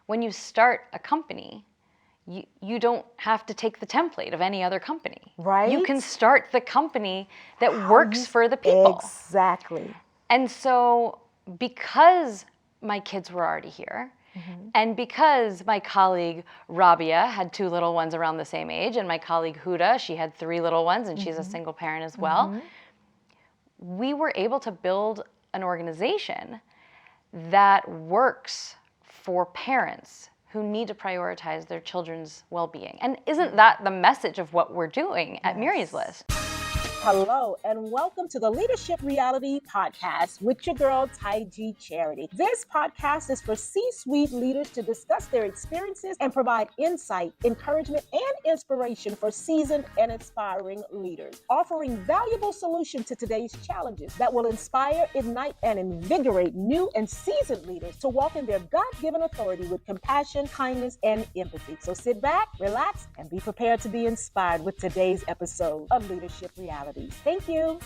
when you start a company, you don't have to take the template of any other company. Right. You can start the company that works for the people. Exactly. And so because my kids were already here, and because my colleague Rabia had 2 little ones around the same age, and my colleague Huda, she had 3 little ones, and she's a single parent as well, we were able to build an organization that works for parents who need to prioritize their children's well-being. And isn't that the message of what we're doing at Miry's List? Hello, and welcome to the Leadership Reality Podcast with your girl, Taiji Charity. This podcast is for C-suite leaders to discuss their experiences and provide insight, encouragement, and inspiration for seasoned and inspiring leaders, offering valuable solutions to today's challenges that will inspire, ignite, and invigorate new and seasoned leaders to walk in their God-given authority with compassion, kindness, and empathy. So sit back, relax, and be prepared to be inspired with today's episode of Leadership Reality. Thank you.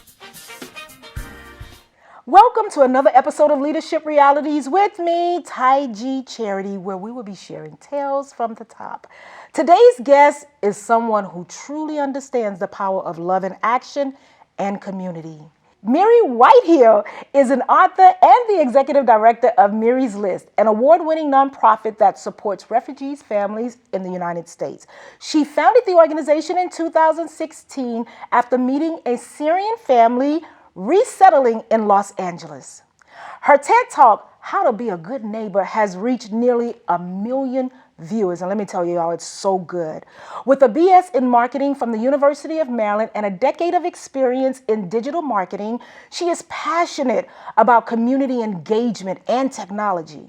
Welcome to another episode of Leadership Realities with me, Taiji Charity, where we will be sharing tales from the top. Today's guest is someone who truly understands the power of love in action and community. Miry Whitehill is an author and the executive director of Miry's List, an award-winning nonprofit that supports refugees' families in the United States. She founded the organization in 2016 after meeting a Syrian family resettling in Los Angeles. Her TED Talk, How to Be a Good Neighbor, has reached nearly 1 million viewers. And let me tell you, y'all, it's so good. With a BS in marketing from the University of Maryland and a decade of experience in digital marketing, she is passionate about community engagement and technology.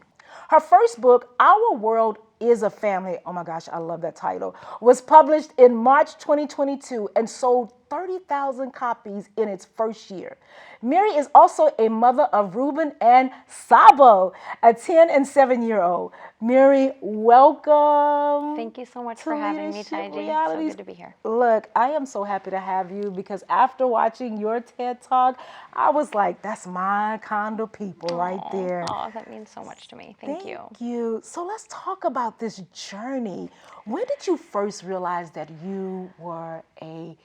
Her first book, Our World is a Family, oh my gosh, I love that title, was published in March 2022 and sold 30,000 copies in its first year. Miry is also a mother of Reuben and Sabo, a 10 and 7-year-old. Miry, welcome. Thank you so much for having me, Taiji. So good to be here. Look, I am so happy to have you because after watching your TED Talk, I was like, that's my kind of people right there. Oh, that means so much to me. Thank you. Thank you. So let's talk about this journey. When did you first realize that you were a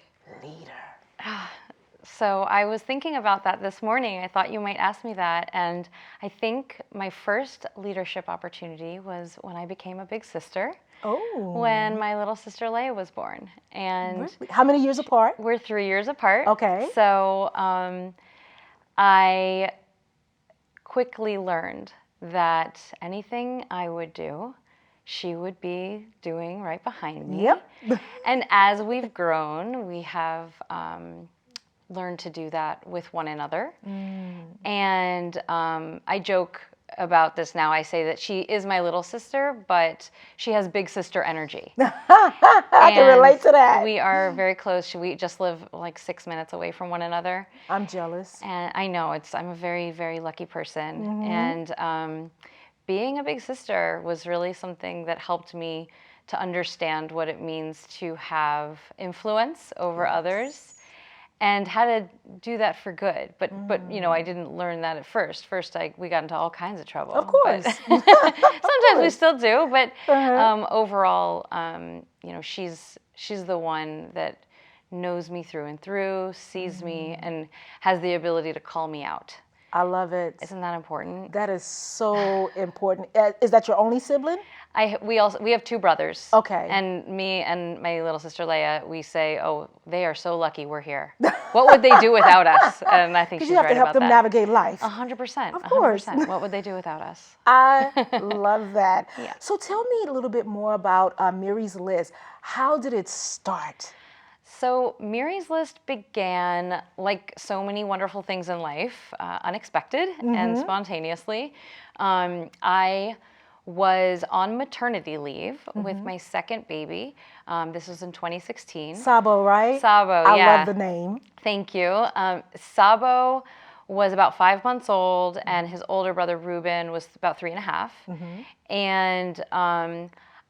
leader? So I was thinking about that this morning. I thought you might ask me that. And I think my first leadership opportunity was when I became a big sister. Oh. When my little sister Leia was born. And really? How many years apart? We're 3 years apart. Okay. So I quickly learned that anything I would do, she would be doing right behind me. Yep. And as we've grown, we have learned to do that with one another. And I joke about this now. I say that she is my little sister, but she has big sister energy. I can relate to that. We are very close. We just live like 6 minutes away from one another. I'm jealous. And I know I'm a very, very lucky person. And being a big sister was really something that helped me to understand what it means to have influence over others and how to do that for good. But you know, I didn't learn that at first. First, we got into all kinds of trouble. Of course. Sometimes we still do, but overall, you know, she's the one that knows me through and through, sees me, and has the ability to call me out. I love it. Isn't that important? That is so important. Is that your only sibling? We have 2 brothers. Okay. And me and my little sister Leia, we say, oh, they are so lucky we're here. What would they do without us? And I think she's right about that. Because you have to help them navigate life. 100%. Of course. 100%. What would they do without us? I love that. Yeah. So tell me a little bit more about Miry's List. How did it start? So Miry's List began, like so many wonderful things in life, unexpected and spontaneously. I was on maternity leave with my second baby. This was in 2016. Sabo, right? Sabo, yeah. I love the name. Thank you. Sabo was about 5 months old, and his older brother Reuben was about 3.5. And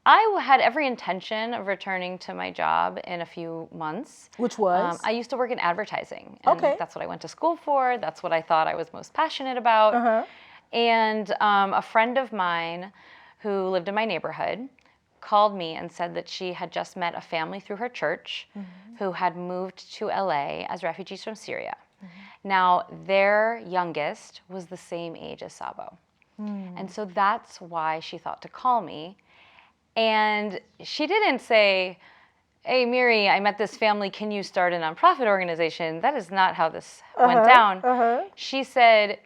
I had every intention of returning to my job in a few months. Which was? I used to work in advertising. And okay. That's what I went to school for. That's what I thought I was most passionate about. And a friend of mine who lived in my neighborhood, called me and said that she had just met a family through her church who had moved to LA as refugees from Syria. Now, their youngest was the same age as Sabo. And so that's why she thought to call me. And she didn't say, hey, Miry, I met this family. Can you start a nonprofit organization? That is not how this went down. She said,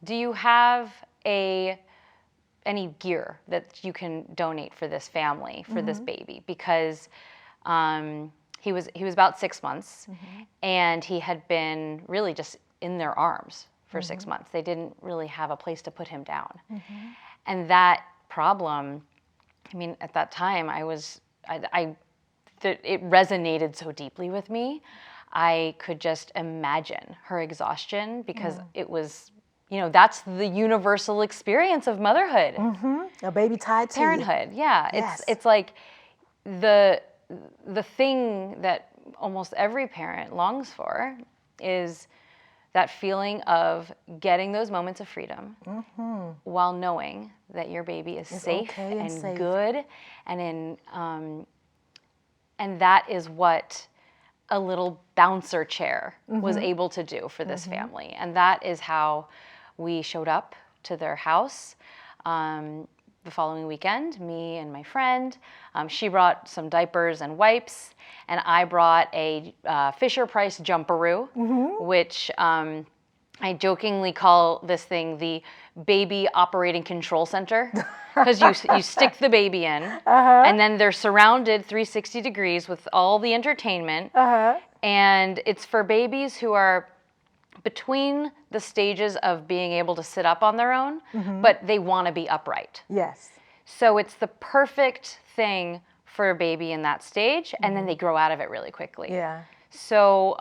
do you have any gear that you can donate for this family, for this baby? Because he was about 6 months, and he had been really just in their arms for 6 months. They didn't really have a place to put him down. And that problem, I mean, at that time, it resonated so deeply with me. I could just imagine her exhaustion because it was, that's the universal experience of motherhood. A baby tied to parenthood. you. Yeah. Yes. It's like the thing that almost every parent longs for is that feeling of getting those moments of freedom while knowing that your baby is safe okay and safe. Good, and and that is what a little bouncer chair was able to do for this family. And that is how we showed up to their house the following weekend, me and my friend. She brought some diapers and wipes, and I brought a Fisher-Price jumperoo, which I jokingly call this thing the baby operating control center, because you stick the baby in, and then they're surrounded 360 degrees with all the entertainment, and it's for babies who are between the stages of being able to sit up on their own, but they want to be upright. Yes. So it's the perfect thing for a baby in that stage, and then they grow out of it really quickly. Yeah. So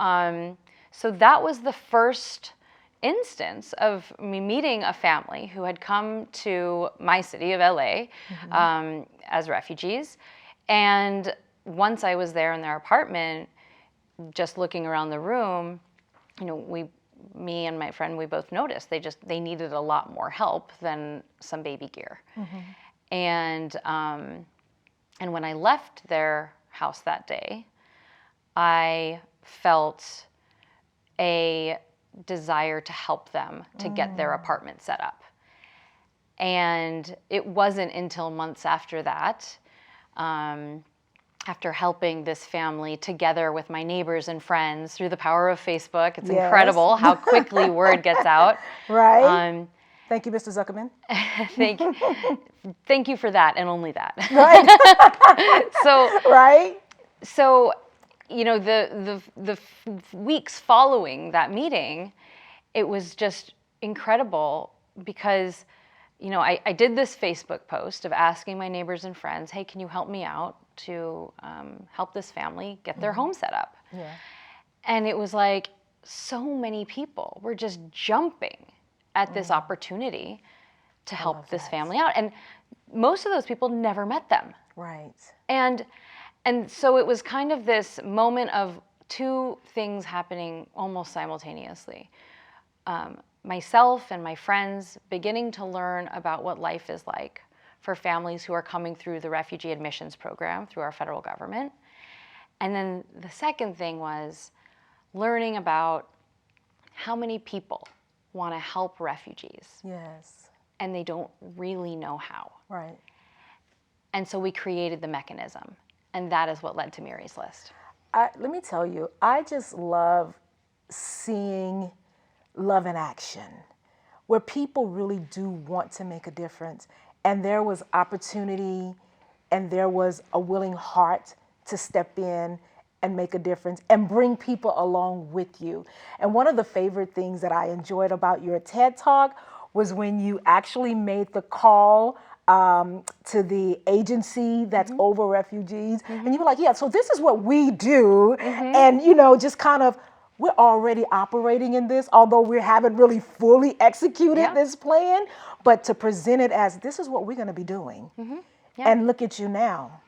so that was the first instance of me meeting a family who had come to my city of LA as refugees. And once I was there in their apartment, just looking around the room, me and my friend, we both noticed they needed a lot more help than some baby gear. And when I left their house that day, I felt a desire to help them to get their apartment set up. And it wasn't until months after that, after helping this family together with my neighbors and friends through the power of Facebook. It's incredible how quickly word gets out. Right. Thank you, Mr. Zuckerman. Thank you for that, and only that. Right. So, the weeks following that meeting, it was just incredible because, I did this Facebook post of asking my neighbors and friends, hey, can you help me out to help this family get their home set up? Yeah. And it was like so many people were just jumping at this opportunity to help this family out. And most of those people never met them. Right. And so it was kind of this moment of two things happening almost simultaneously. Myself and my friends beginning to learn about what life is like for families who are coming through the refugee admissions program through our federal government. And then the second thing was learning about how many people want to help refugees. Yes. And they don't really know how. Right. And so we created the mechanism. And that is what led to Miry's List. Let me tell you, I just love seeing love in action, where people really do want to make a difference. And there was opportunity, and there was a willing heart to step in and make a difference and bring people along with you. And one of the favorite things that I enjoyed about your TED Talk was when you actually made the call to the agency that's over refugees. And you were like, yeah, so this is what we do. And, just kind of, we're already operating in this, although we haven't really fully executed this plan, but to present it as this is what we're going to be doing. And look at you now.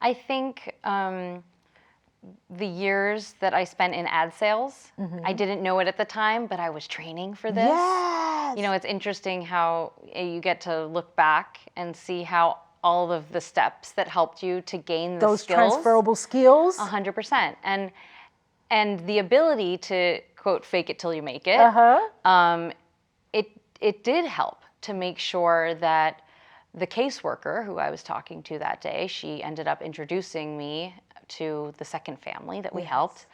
I think the years that I spent in ad sales. I didn't know it at the time, but I was training for this. Yes. You know, it's interesting how you get to look back and see how all of the steps that helped you to gain the Those skills. transferable skills. 100%. And the ability to, quote, fake it till you make it, it did help to make sure that the caseworker who I was talking to that day, she ended up introducing me to the second family that we helped,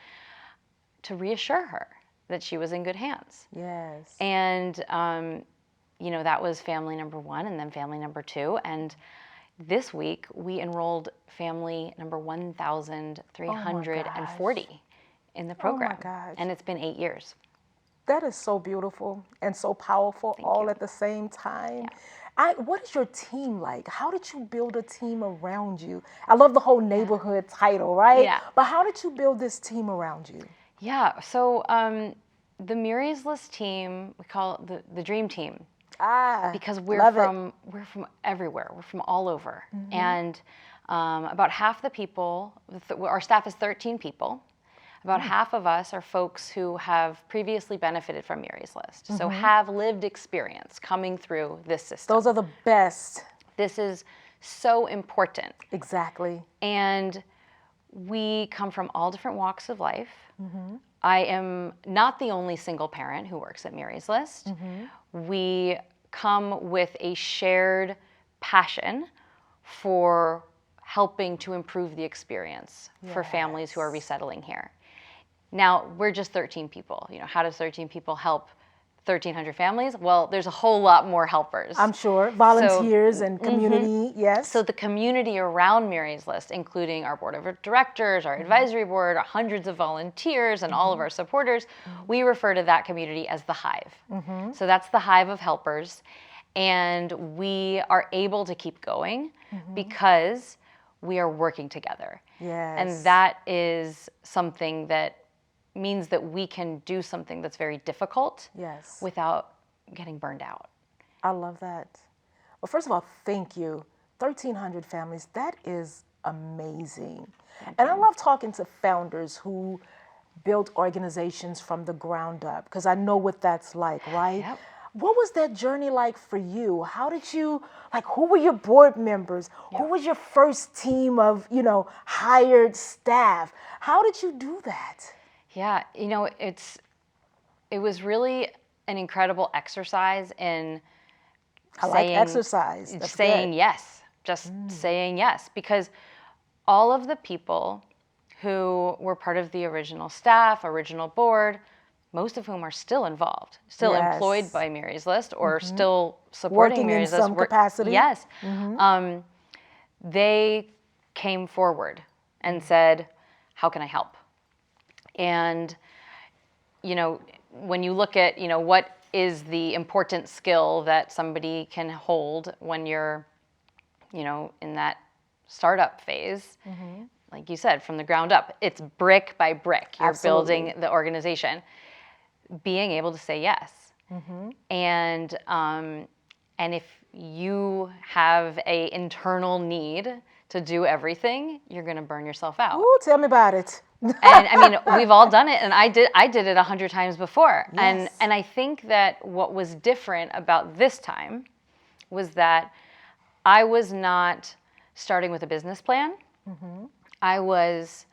to reassure her that she was in good hands. Yes. And, you know, that was family number 1 and then family number 2. And this week we enrolled family number 1,340 in the program. Oh my gosh. And it's been 8 years. That is so beautiful and so powerful all at the same time. What is your team like? How did you build a team around you? I love the whole neighborhood title, right? Yeah. But how did you build this team around you? Yeah. So the Miry's List team, we call it the Dream Team. Because we're from everywhere. We're from all over. And about half the people, our staff is 13 people. About half of us are folks who have previously benefited from Miry's List. So have lived experience coming through this system. Those are the best. This is so important. Exactly. And we come from all different walks of life. I am not the only single parent who works at Miry's List. We come with a shared passion for helping to improve the experience for families who are resettling here. Now, we're just 13 people. You know, how does 13 people help 1,300 families? Well, there's a whole lot more helpers. I'm sure. Volunteers and community, yes. So the community around Miry's List, including our board of directors, our advisory board, hundreds of volunteers, and all of our supporters, we refer to that community as the Hive. So that's the Hive of helpers. And we are able to keep going because we are working together. Yes. And that is something that means that we can do something that's very difficult without getting burned out. I love that. Well, first of all, thank you. 1,300 families, that is amazing. And I love talking to founders who built organizations from the ground up, because I know what that's like, right? Yep. What was that journey like for you? How did you, who were your board members? Who was your first team of, hired staff? How did you do that? Yeah, it was really an incredible exercise in exercise. That's saying good. yes, just saying yes, because all of the people who were part of the original staff, original board, most of whom are still involved, still employed by Miry's List or still supporting Working Miry's in List. some capacity. Yes. They came forward and said, how can I help? And, when you look at, what is the important skill that somebody can hold when you're, in that startup phase, like you said, from the ground up, it's brick by brick. You're building the organization. Being able to say yes. And if you have an internal need to do everything, you're going to burn yourself out. Ooh, tell me about it. And we've all done it, and I did it 100 times before. Yes. And I think that what was different about this time was that I was not starting with a business plan. I was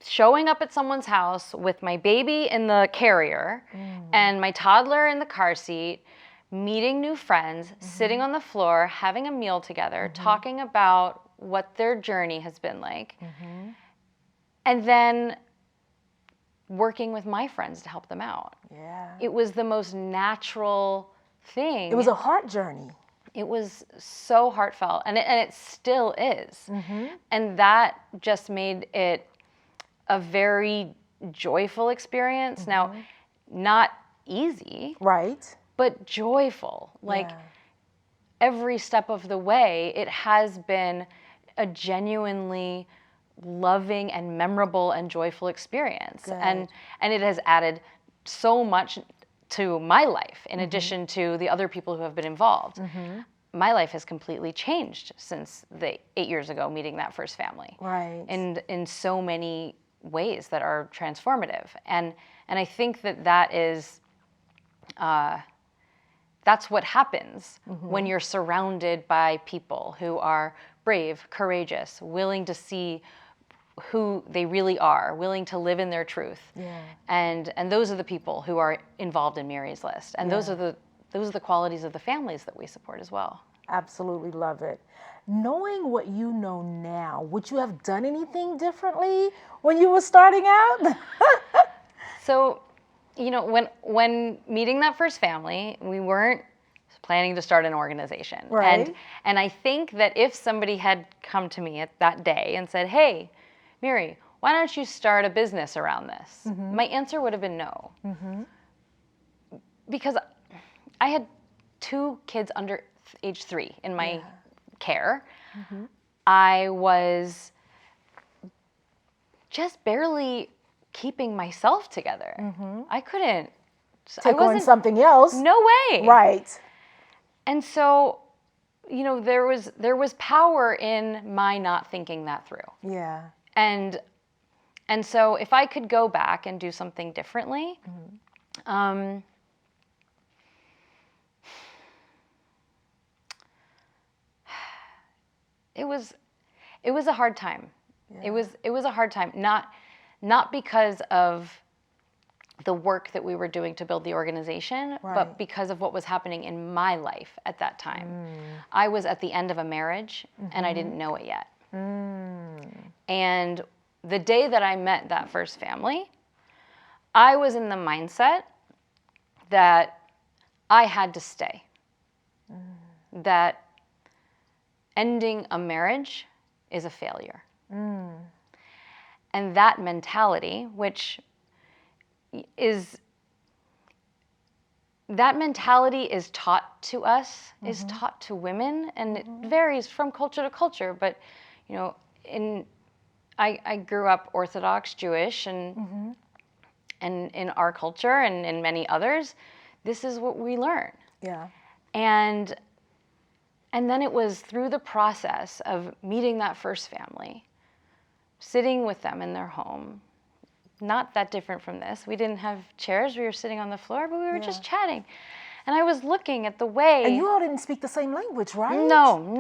showing up at someone's house with my baby in the carrier and my toddler in the car seat, meeting new friends, sitting on the floor, having a meal together, talking about what their journey has been like, and then working with my friends to help them out. Yeah. It was the most natural thing. It was a heart journey. It was so heartfelt, and it still is. And that just made it a very joyful experience. Now, not easy, right? But joyful. Every step of the way, it has been a genuinely loving and memorable and joyful experience. Good. And it has added so much to my life in addition to the other people who have been involved. my life has completely changed since the 8 years ago meeting that first family. Right. And in so many ways that are transformative. And I think that is, that's what happens when you're surrounded by people who are brave, courageous, willing to see who they really are, willing to live in their truth. Yeah. And those are the people who are involved in Miry's List. And those are the qualities of the families that we support as well. Absolutely love it. Knowing what you know now, would you have done anything differently when you were starting out? So, when meeting that first family, we weren't planning to start an organization. Right. And I think that if somebody had come to me at that day and said, hey, Miry, why don't you start a business around this? My answer would have been no. Because I had 2 kids under age 3 in my care. I was just barely keeping myself together. I couldn't Take on something else. No way. Right. And so, there was power in my not thinking that through. Yeah. And so if I could go back and do something differently, it was a hard time. Yeah. It was a hard time, not because of the work that we were doing to build the organization, but because of what was happening in my life at that time. I was at the end of a marriage and I didn't know it yet. And the day that I met that first family, I was in the mindset that I had to stay. That ending a marriage is a failure. And that mentality, is taught to us, is taught to women, and it varies from culture to culture. But, I grew up Orthodox Jewish, and in our culture and in many others, this is what we learn. Yeah. And then it was through the process of meeting that first family, sitting with them in their home, not that different from this. We didn't have chairs. We were sitting on the floor, but we were just chatting. And I was looking at the way... And you all didn't speak the same language, right? No.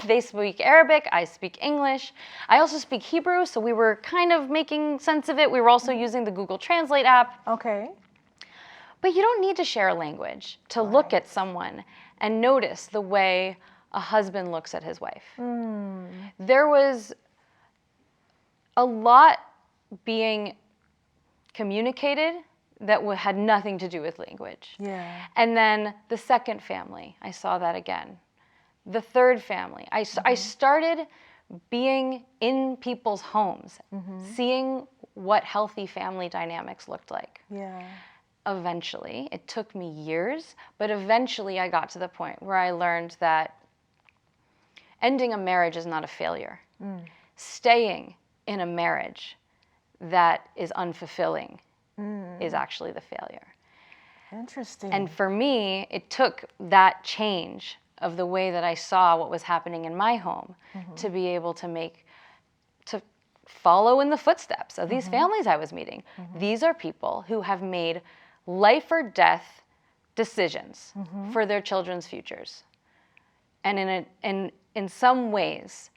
They speak Arabic. I speak English. I also speak Hebrew, so we were kind of making sense of it. We were also using the Google Translate app. Okay. But you don't need to share a language to look at someone and notice the way a husband looks at his wife. There was a lot being communicated that had nothing to do with language. Yeah. And then the second family, I saw that again. The third family, I started being in people's homes, seeing what healthy family dynamics looked like. Yeah. Eventually, it took me years, but eventually I got to the point where I learned that ending a marriage is not a failure. Staying in a marriage that is unfulfilling is actually the failure. Interesting. And for me, it took that change of the way that I saw what was happening in my home to be able to follow in the footsteps of these families I was meeting. These are people who have made life or death decisions for their children's futures. And in some ways,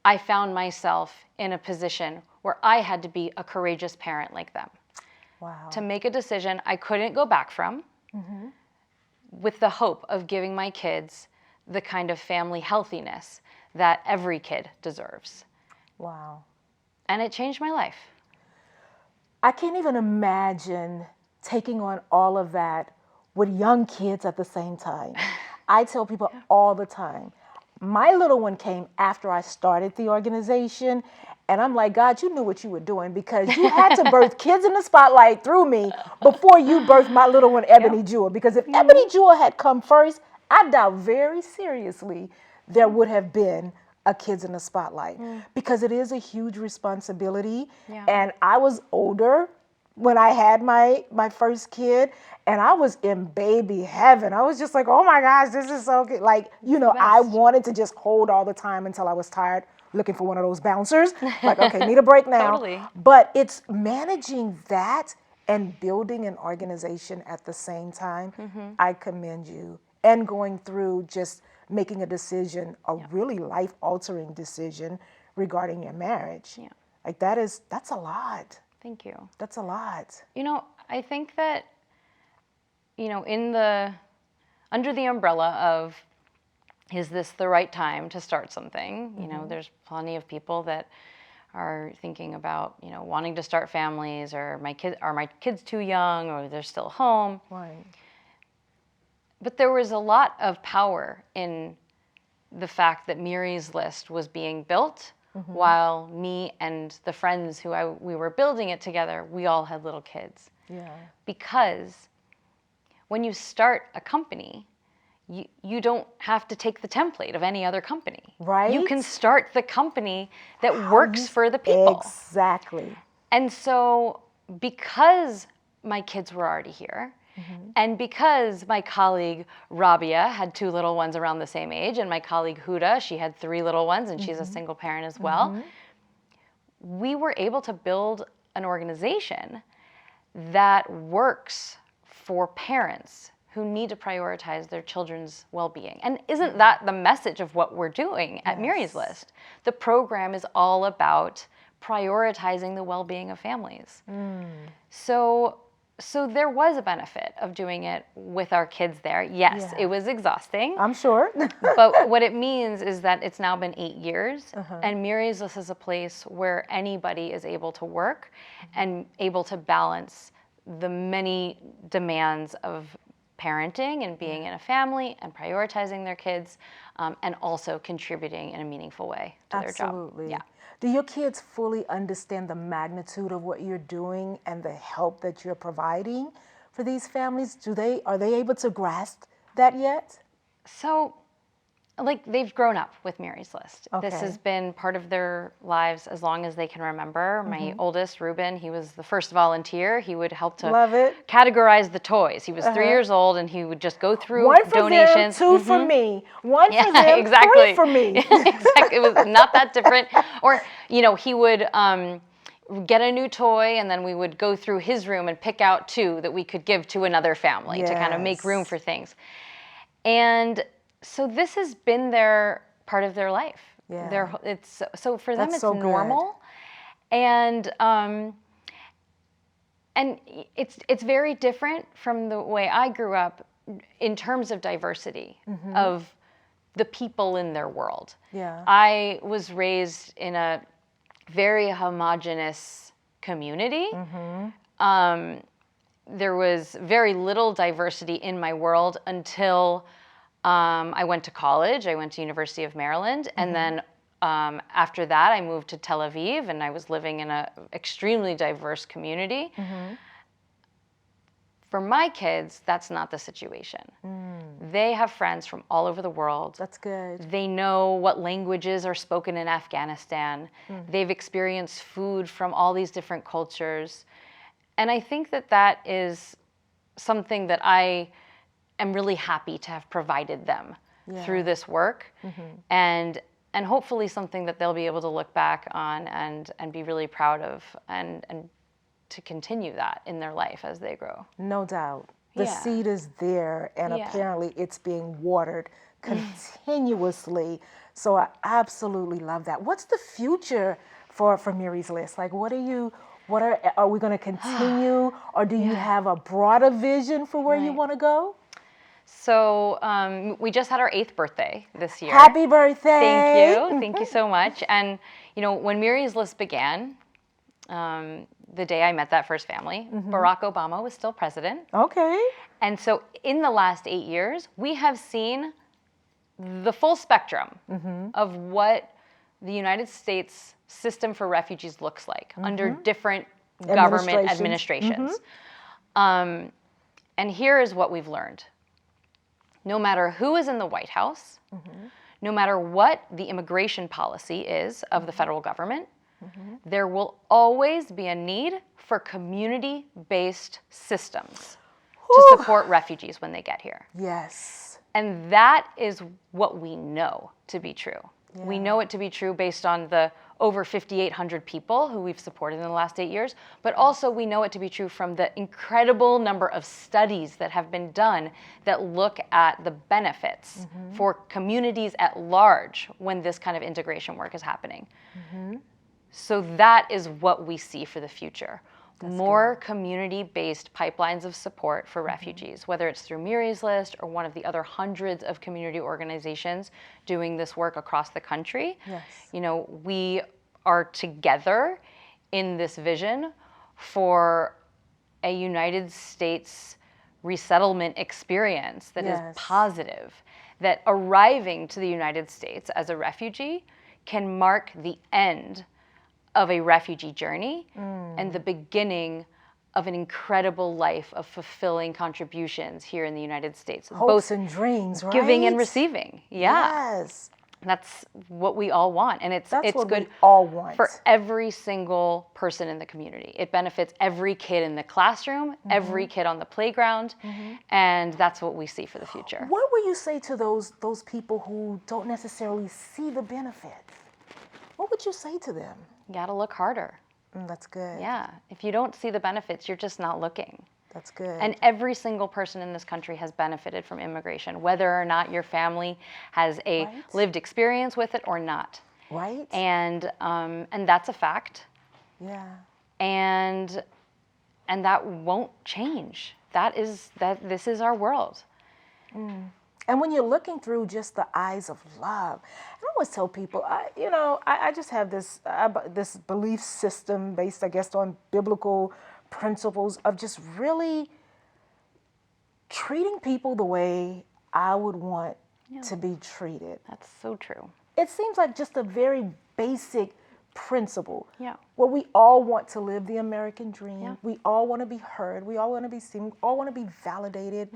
I found myself in a position where I had to be a courageous parent like them. Wow. To make a decision I couldn't go back from, with the hope of giving my kids the kind of family healthiness that every kid deserves. Wow. And it changed my life. I can't even imagine taking on all of that with young kids at the same time. I tell people all the time, my little one came after I started the organization, and I'm like, God, you knew what you were doing because you had to birth kids in the spotlight through me before you birthed my little one, Ebony Jewel. Because if Ebony Jewel had come first, I doubt very seriously there would have been a kids in the spotlight because it is a huge responsibility. And I was older when I had my first kid, and I was in baby heaven. I was just like, oh my gosh, this is so good. Like, I wanted to just hold all the time until I was tired, looking for one of those bouncers. Like, okay, need a break now. Totally. But it's managing that and building an organization at the same time. I commend you. And going through just making a decision, a really life-altering decision regarding your marriage. Yeah. Like that's a lot. Thank you. That's a lot. I think that, under the umbrella of, is this the right time to start something? There's plenty of people that are thinking about, wanting to start families, or are my kids too young, or they're still home. Right. But there was a lot of power in the fact that Miry's List was being built while me and the friends we were building it together, we all had little kids. Yeah. Because when you start a company, you don't have to take the template of any other company. Right. You can start the company that works for the people. Exactly. And so because my kids were already here, and because my colleague Rabia had 2 little ones around the same age, and my colleague Huda, she had 3 little ones, and she's a single parent as well, we were able to build an organization that works for parents who need to prioritize their children's well-being. And isn't that the message of what we're doing at Miry's List? The program is all about prioritizing the well-being of families. So there was a benefit of doing it with our kids there. Yes, it was exhausting. I'm sure. But what it means is that it's now been 8 years, and Miry's List is a place where anybody is able to work and able to balance the many demands of parenting and being in a family and prioritizing their kids, and also contributing in a meaningful way to their job. Absolutely. Yeah. Do your kids fully understand the magnitude of what you're doing and the help that you're providing for these families? Are they able to grasp that yet? So, they've grown up with Miry's List. Okay. This has been part of their lives as long as they can remember. My oldest, Reuben, he was the first volunteer. He would help to Love it. categorize the toys. He was 3 years old, and he would just go through One for donations. them, 2 for me. One for them, exactly. 3 for me. Exactly. It was not that different. Or, he would get a new toy, and then we would go through his room and pick out 2 that we could give to another family to kind of make room for things. And so this has been part of their life. Yeah. So for them, That's it's so good. normal, and it's very different from the way I grew up in terms of diversity of the people in their world. Yeah. I was raised in a very homogenous community. There was very little diversity in my world until I went to college. I went to University of Maryland, and then after that, I moved to Tel Aviv, and I was living in an extremely diverse community. For my kids, that's not the situation. They have friends from all over the world. That's good. They know what languages are spoken in Afghanistan. They've experienced food from all these different cultures. And I think that is something that I am really happy to have provided them through this work, and hopefully something that they'll be able to look back on and be really proud of, and to continue that in their life as they grow. No doubt. The seed is there, and apparently it's being watered continuously. So I absolutely love that. What's the future for Miry's List? Like, are we going to continue, or do you have a broader vision for where you want to go? So we just had our 8th birthday this year. Happy birthday! Thank you. Thank you so much. And, when Miry's List began, the day I met that first family, Barack Obama was still president. Okay. And so in the last 8 years, we have seen the full spectrum of what the United States system for refugees looks like under different government administrations. And here is what we've learned. No matter who is in the White House, no matter what the immigration policy is of the federal government, there will always be a need for community-based systems to support refugees when they get here. Yes. And that is what we know to be true. Yeah. We know it to be true based on the over 5,800 people who we've supported in the last 8 years, but also we know it to be true from the incredible number of studies that have been done that look at the benefits for communities at large when this kind of integration work is happening. So that is what we see for the future. More community-based pipelines of support for refugees, whether it's through Miry's List or one of the other hundreds of community organizations doing this work across the country. Yes. You know, we are together in this vision for a United States resettlement experience that is positive, that arriving to the United States as a refugee can mark the end of a refugee journey and the beginning of an incredible life of fulfilling contributions here in the United States. Hopes both and dreams, right? giving and receiving. Yeah. Yes. That's what we all want. And it's what good we all want. for every single person in the community. It benefits every kid in the classroom, every kid on the playground, and that's what we see for the future. What would you say to those people who don't necessarily see the benefits? What would you say to them? You gotta look harder. That's good. Yeah. If you don't see the benefits, you're just not looking. That's good. And every single person in this country has benefited from immigration, whether or not your family has a lived experience with it or not. Right. And that's a fact. Yeah. And that won't change. This is our world. And when you're looking through just the eyes of love, and I always tell people, I just have this belief system based, I guess, on biblical principles of just really treating people the way I would want to be treated. That's so true. It seems like just a very basic principle. Yeah. Where we all want to live the American dream. Yeah. We all want to be heard. We all want to be seen. We all want to be validated.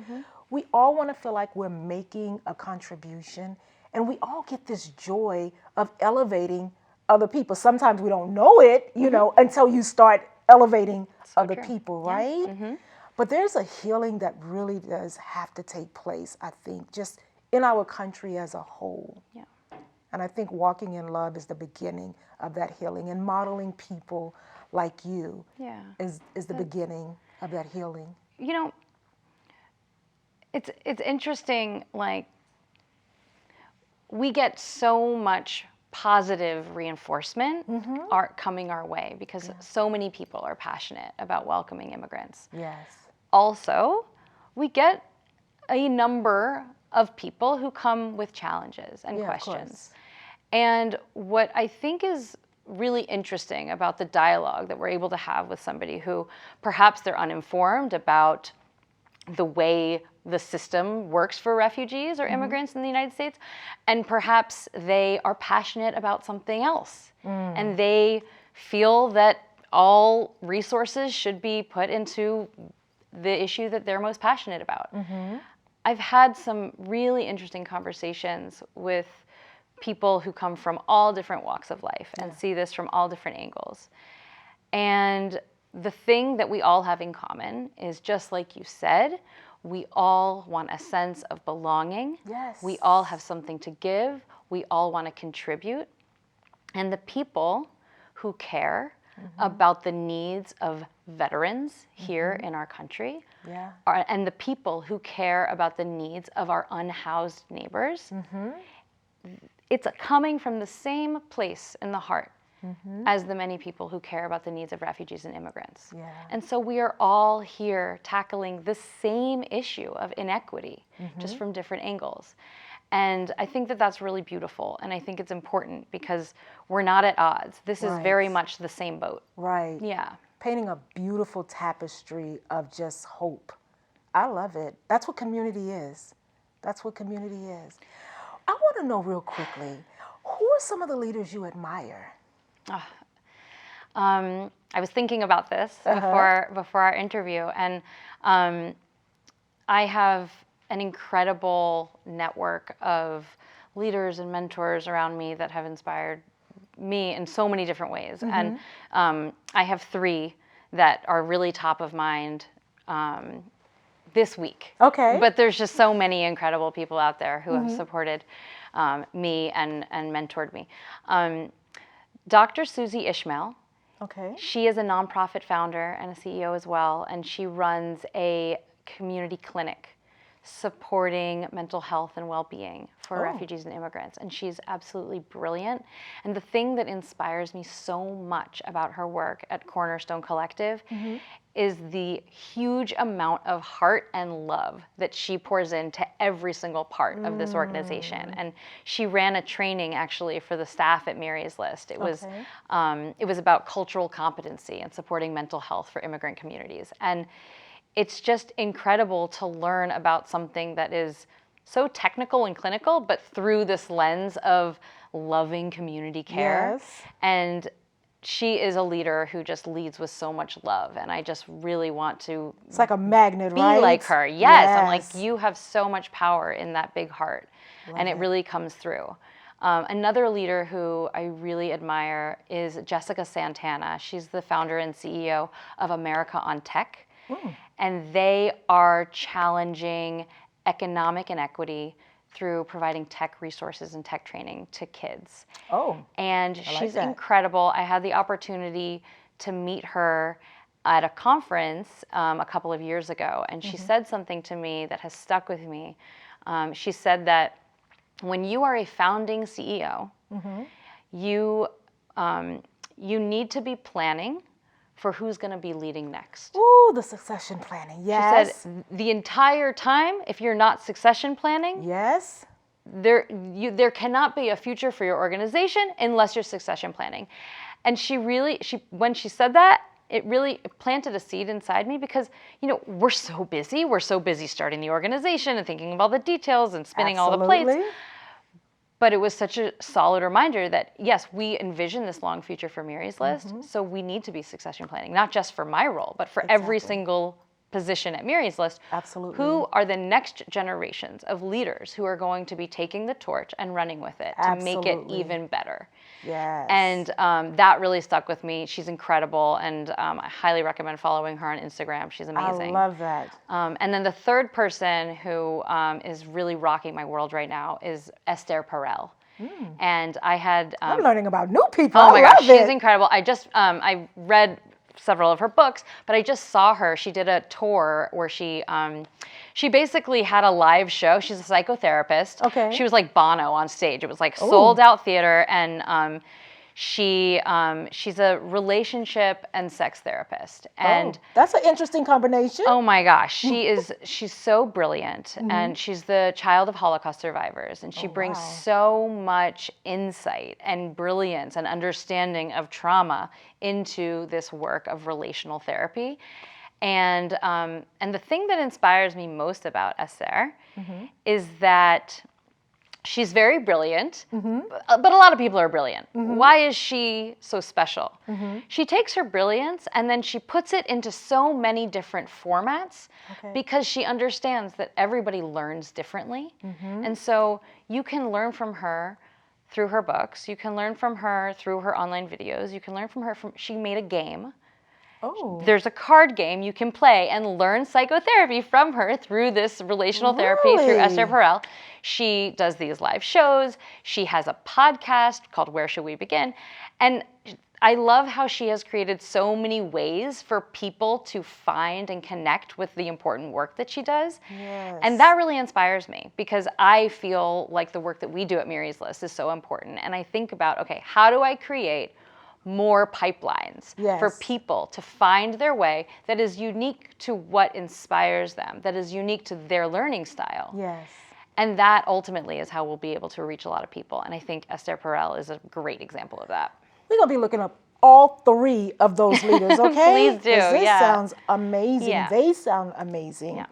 We all want to feel like we're making a contribution. And we all get this joy of elevating other people. Sometimes we don't know it, until you start elevating other people, right? But there's a healing that really does have to take place, I think, just in our country as a whole. Yeah. And I think walking in love is the beginning of that healing, and modeling people like you is the beginning of that healing. It's interesting, like, we get so much positive reinforcement coming our way because so many people are passionate about welcoming immigrants. Yes. Also, we get a number of people who come with challenges and questions. And what I think is really interesting about the dialogue that we're able to have with somebody who perhaps they're uninformed about the way the system works for refugees or immigrants in the United States, and perhaps they are passionate about something else, and they feel that all resources should be put into the issue that they're most passionate about. I've had some really interesting conversations with people who come from all different walks of life and see this from all different angles. And the thing that we all have in common is, just like you said, we all want a sense of belonging. Yes. We all have something to give. We all want to contribute. And the people who care about the needs of veterans here in our country, and the people who care about the needs of our unhoused neighbors, it's coming from the same place in the heart as the many people who care about the needs of refugees and immigrants. And so we are all here tackling the same issue of inequity, just from different angles. And I think that that's really beautiful, and I think it's important because we're not at odds. This is very much the same boat. Right. Yeah. Painting a beautiful tapestry of just hope. I love it. That's what community is. That's what community is. I want to know real quickly, who are some of the leaders you admire? I was thinking about this before our interview, and I have an incredible network of leaders and mentors around me that have inspired me in so many different ways. And I have 3 that are really top of mind this week. Okay. But there's just so many incredible people out there who have supported me and mentored me. Dr. Susie Ishmael. Okay. She is a nonprofit founder and a CEO as well, and she runs a community clinic supporting mental health and well-being for refugees and immigrants. And she's absolutely brilliant. And the thing that inspires me so much about her work at Cornerstone Collective is the huge amount of heart and love that she pours into every single part of this organization. And she ran a training actually for the staff at Miry's List. It was about cultural competency and supporting mental health for immigrant communities. And it's just incredible to learn about something that is so technical and clinical, but through this lens of loving community care. Yes. And she is a leader who just leads with so much love. And I just really want to It's like a magnet, be right? like her. Yes. I'm like, you have so much power in that big heart. And it really comes through. Another leader who I really admire is Jessica Santana. She's the founder and CEO of America on Tech. And they are challenging economic inequity through providing tech resources and tech training to kids. And she's incredible. I had the opportunity to meet her at a conference a couple of years ago, and she said something to me that has stuck with me. She said that when you are a founding CEO, you need to be planning for who's going to be leading next. Ooh, the succession planning. Yes. She said the entire time, if you're not succession planning, yes, there cannot be a future for your organization unless you're succession planning. And when she said that, it really planted a seed inside me because, we're so busy. We're so busy starting the organization and thinking of all the details and spinning all the plates. But it was such a solid reminder that, yes, we envision this long future for Miry's List, so we need to be succession planning, not just for my role, but for every single position at Miry's List. Absolutely. Who are the next generations of leaders who are going to be taking the torch and running with it to make it even better? Yes. And that really stuck with me. She's incredible, and I highly recommend following her on Instagram. She's amazing. I love that. And then the third person who is really rocking my world right now is Esther Perel. And I had... I'm learning about new people. Oh my gosh, she's it. incredible. I read several of her books, but I just saw her. She did a tour where she basically had a live show. She's a psychotherapist. Okay. She was like Bono on stage. It was like sold out theater, and she's a relationship and sex therapist. And that's an interesting combination. oh my gosh, she's so brilliant, and she's the child of Holocaust survivors, and she brings so much insight and brilliance and understanding of trauma into this work of relational therapy. And the thing that inspires me most about Esther is that she's very brilliant, but a lot of people are brilliant. Why is she so special? She takes her brilliance and then she puts it into so many different formats because she understands that everybody learns differently. And so you can learn from her through her books. You can learn from her through her online videos. You can learn from her she made a game. There's a card game you can play and learn psychotherapy from her through this relational therapy through Esther Perel. She does these live shows. She has a podcast called Where Should We Begin? And I love how she has created so many ways for people to find and connect with the important work that she does. Yes. And that really inspires me because I feel like the work that we do at Miry's List is so important. And I think about, okay, how do I create more pipelines for people to find their way that is unique to what inspires them, that is unique to their learning style. Yes. And that ultimately is how we'll be able to reach a lot of people. And I think Esther Perel is a great example of that. We're going to be looking up all 3 of those leaders, okay? Please do, this sounds amazing. Yeah. They sound amazing. Yeah.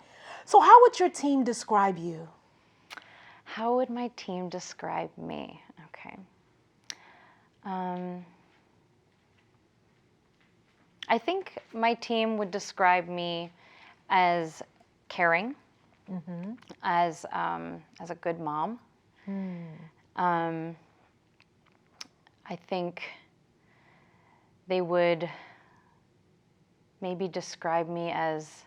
So how would your team describe you? How would my team describe me? Okay. I think my team would describe me as caring, as a good mom. I I think they would maybe describe me as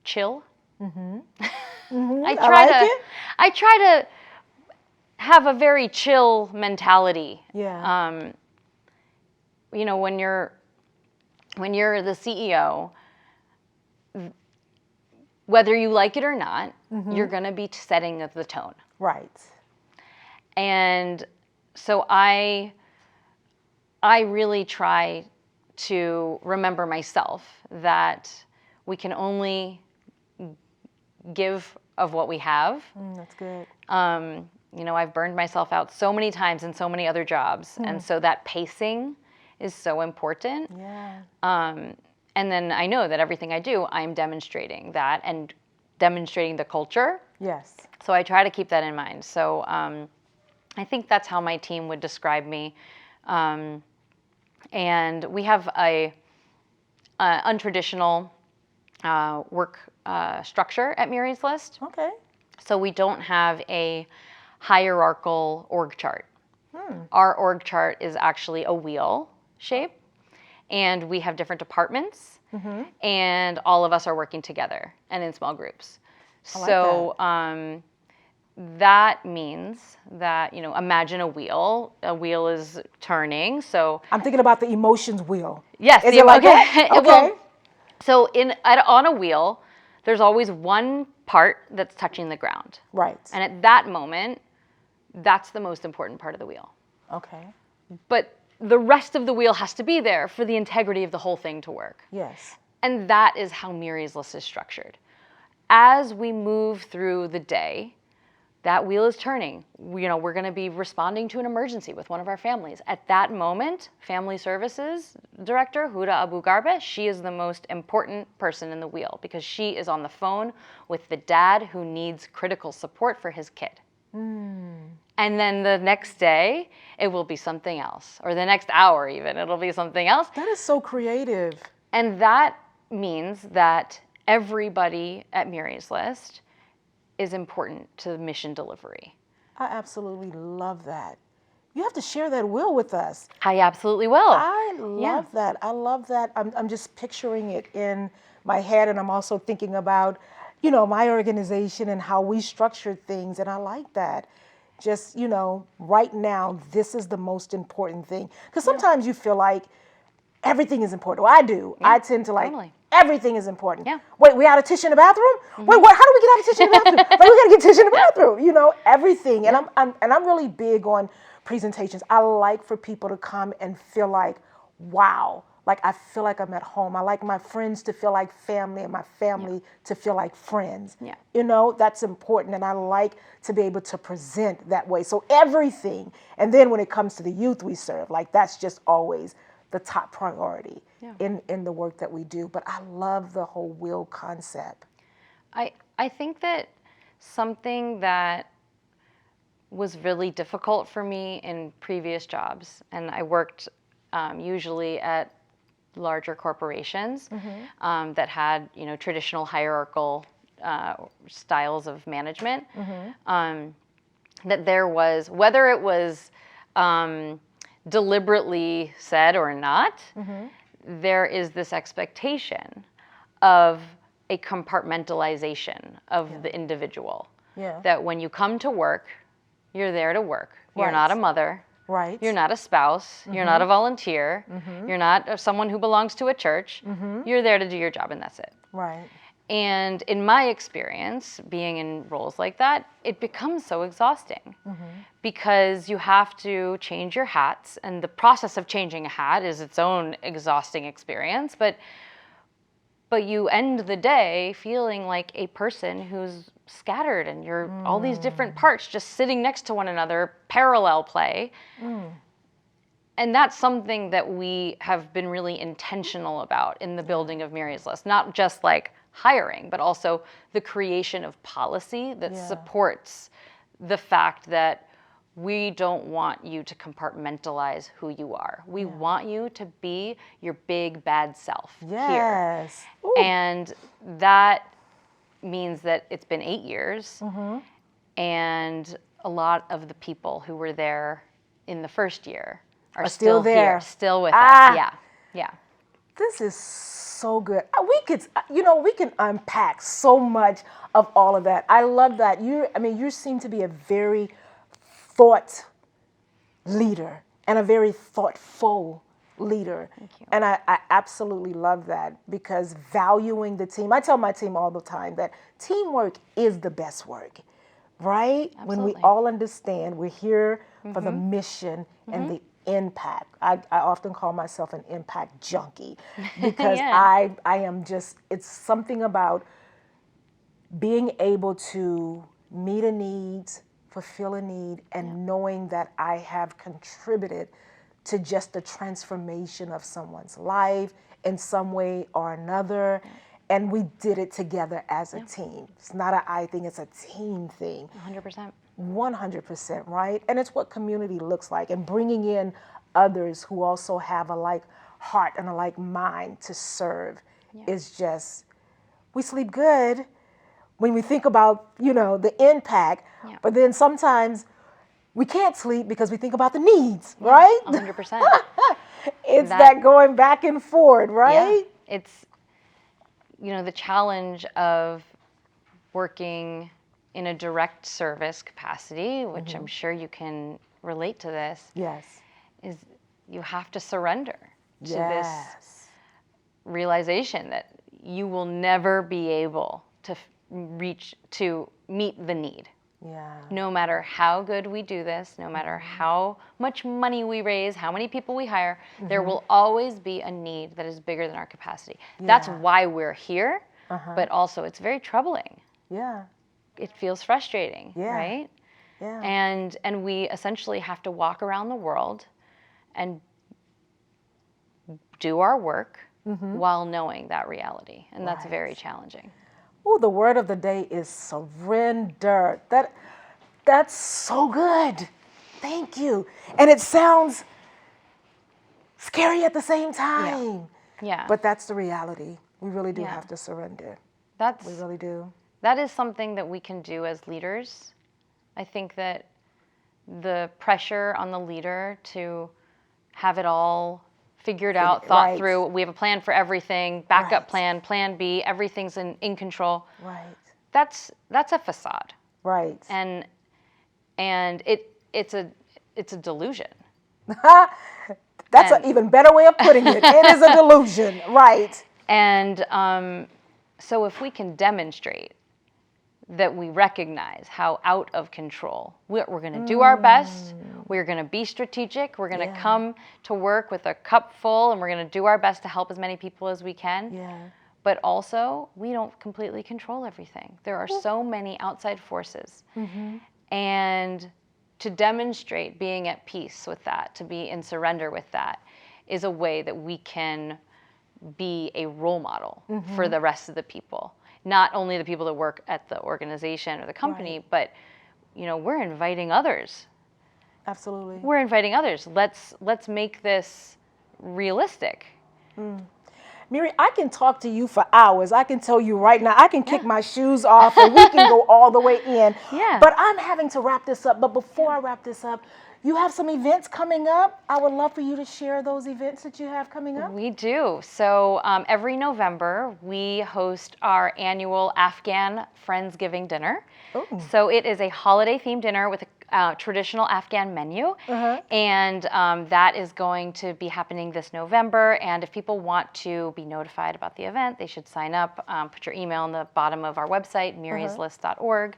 chill. I try to have a very chill mentality. Yeah. You know, when you're the CEO, whether you like it or not, you're going to be setting the tone. Right. And so I really try to remember myself that we can only give of what we have. That's good. You know, I've burned myself out so many times in so many other jobs. And so that pacing is so important. Yeah. And then I know that everything I do, I'm demonstrating that and demonstrating the culture. Yes. So I try to keep that in mind. So I think that's how my team would describe me. And we have a untraditional work structure at Miry's List. Okay. So we don't have a hierarchical org chart. Our org chart is actually a wheel shape, and we have different departments, and all of us are working together and in small groups. That means that, you know, imagine a wheel. A wheel is turning, so... I'm thinking about the emotions wheel. Yes. Is it like that? Okay. So on a wheel, there's always one part that's touching the ground. Right. And at that moment, that's the most important part of the wheel. Okay. But the rest of the wheel has to be there for the integrity of the whole thing to work. Yes. And that is how Miry's List is structured. As we move through the day, that wheel is turning. We're going to be responding to an emergency with one of our families. At that moment, Family Services Director, Huda Abu Garbe, she is the most important person in the wheel because she is on the phone with the dad who needs critical support for his kid. And then the next day, it will be something else. Or the next hour even, it'll be something else. That is so creative. And that means that everybody at Miry's List is important to mission delivery. I absolutely love that. You have to share that wheel with us. I absolutely will. I love that. I love that. I'm just picturing it in my head, and I'm also thinking about, you know, my organization and how we structure things, and I like that. Just, you know, right now, this is the most important thing. Because sometimes you feel like everything is important. Well, I do. I tend to like, everything is important. Yeah. Wait, we out of tissue in the bathroom? Wait, what? How do we get out of tissue in the bathroom? Like, we gotta get tissue in the bathroom. You know, everything. And I'm really big on presentations. I like for people to come and feel like, wow, like I feel like I'm at home. I like my friends to feel like family and my family to feel like friends. Yeah. You know, that's important. And I like to be able to present that way. So everything. And then when it comes to the youth we serve, like that's just always the top priority in the work that we do. But I love the whole wheel concept. I think that something that was really difficult for me in previous jobs, and I worked usually at larger corporations that had, you know, traditional hierarchical styles of management, that there was, whether it was deliberately said or not, there is this expectation of a compartmentalization of the individual. Yeah. That when you come to work, you're there to work. You're not a mother. Right. You're not a spouse. You're not a volunteer. You're not someone who belongs to a church. You're there to do your job, and that's it. Right. And in my experience, being in roles like that, it becomes so exhausting because you have to change your hats, and the process of changing a hat is its own exhausting experience. But you end the day feeling like a person who's scattered, and you're all these different parts just sitting next to one another, parallel play. And that's something that we have been really intentional about in the building of Miry's List, not just like hiring, but also the creation of policy that supports the fact that we don't want you to compartmentalize who you are. We want you to be your big bad self here. Ooh. And that means that it's been 8 years, and a lot of the people who were there in the first year are still there. here, still with us. Yeah, yeah. This is so good. We can unpack so much of all of that. I love that. You seem to be a very thought leader and a very thoughtful leader. Thank you. And I absolutely love that, because valuing the team. I tell my team all the time that teamwork is the best work, right? Absolutely. When we all understand we're here for the mission and the impact. I often call myself an impact junkie, because Yeah. I am just, it's something about being able to meet a need, fulfill a need, and knowing that I have contributed to just the transformation of someone's life in some way or another. And we did it together as a team. It's not an I thing, it's a team thing. 100%. 100%, right? And it's what community looks like. And bringing in others who also have a like heart and a like mind to serve is just, we sleep good when we think about, the impact. Yeah. But then sometimes we can't sleep because we think about the needs, right? 100%. It's that going back and forward, right? Yeah. It's, the challenge of working in a direct service capacity, which I'm sure you can relate to this, Yes. is you have to surrender to this Yes. realization that you will never be able to meet the need. Yeah. No matter how good we do this, no matter how much money we raise, how many people we hire, there will always be a need that is bigger than our capacity. That's why we're here, but also it's very troubling. Yeah. It feels frustrating, right? Yeah. And we essentially have to walk around the world and do our work while knowing that reality. And that's very challenging. Oh, the word of the day is surrender. That's so good. Thank you. And it sounds scary at the same time. Yeah. But that's the reality. We really do have to surrender. We really do. That is something that we can do as leaders. I think that the pressure on the leader to have it all figured out, thought through, we have a plan for everything, backup plan, plan B, everything's in control. Right. That's a facade. Right. And it's a delusion. That's an even better way of putting it. It is a delusion. Right. And so if we can demonstrate that we recognize how out of control, we're going to do our best, we're going to be strategic, we're going to come to work with a cup full, and we're going to do our best to help as many people as we can. Yeah. But also, we don't completely control everything. There are so many outside forces. And to demonstrate being at peace with that, to be in surrender with that, is a way that we can be a role model for the rest of the people. Not only the people that work at the organization or the company, but we're inviting others. Absolutely. We're inviting others. Let's make this realistic. Miry, I can talk to you for hours. I can tell you right now, I can kick my shoes off and we can go all the way in. Yeah. But I'm having to wrap this up. But before I wrap this up, you have some events coming up. I would love for you to share those events that you have coming up. We do. So every November, we host our annual Afghan Friendsgiving dinner. Ooh. So it is a holiday-themed dinner with a traditional Afghan menu. And that is going to be happening this November. And if people want to be notified about the event, they should sign up. Put your email on the bottom of our website, myryslist.org.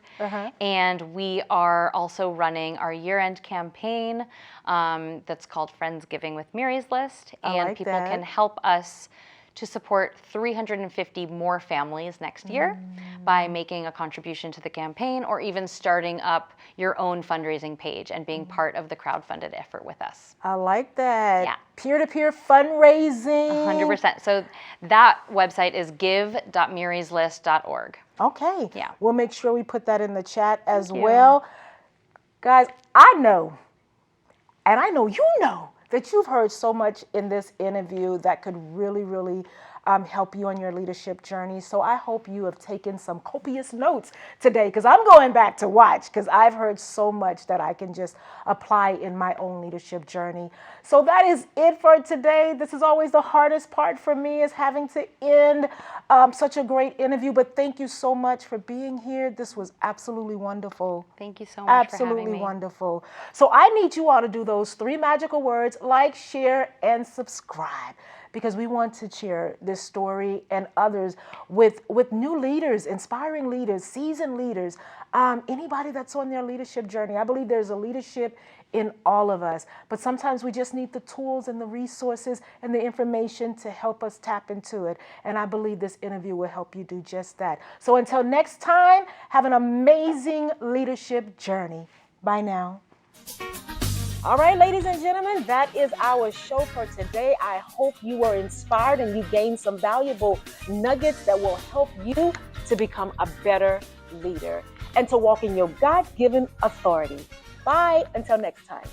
And we are also running our year-end campaign that's called Friendsgiving with Miry's List. And people can help us to support 350 more families next year by making a contribution to the campaign, or even starting up your own fundraising page and being part of the crowdfunded effort with us. I like that. Yeah. Peer-to-peer fundraising. 100%. So that website is give.myryslist.org. Okay. Yeah. We'll make sure we put that in the chat as well. Guys, I know, and I know you know, that you've heard so much in this interview that could really, really help you on your leadership journey. So I hope you have taken some copious notes today, because I'm going back to watch, because I've heard so much that I can just apply in my own leadership journey. So that is it for today. This is always the hardest part for me, is having to end such a great interview. But thank you so much for being here. This was absolutely wonderful. Thank you so much for having Absolutely me. wonderful. So I need you all to do those 3 magical words: like, share, and subscribe, because we want to share this story and others with new leaders, inspiring leaders, seasoned leaders, anybody that's on their leadership journey. I believe there's a leadership in all of us, but sometimes we just need the tools and the resources and the information to help us tap into it. And I believe this interview will help you do just that. So until next time, have an amazing leadership journey. Bye now. All right, ladies and gentlemen, that is our show for today. I hope you were inspired and you gained some valuable nuggets that will help you to become a better leader and to walk in your God-given authority. Bye until next time.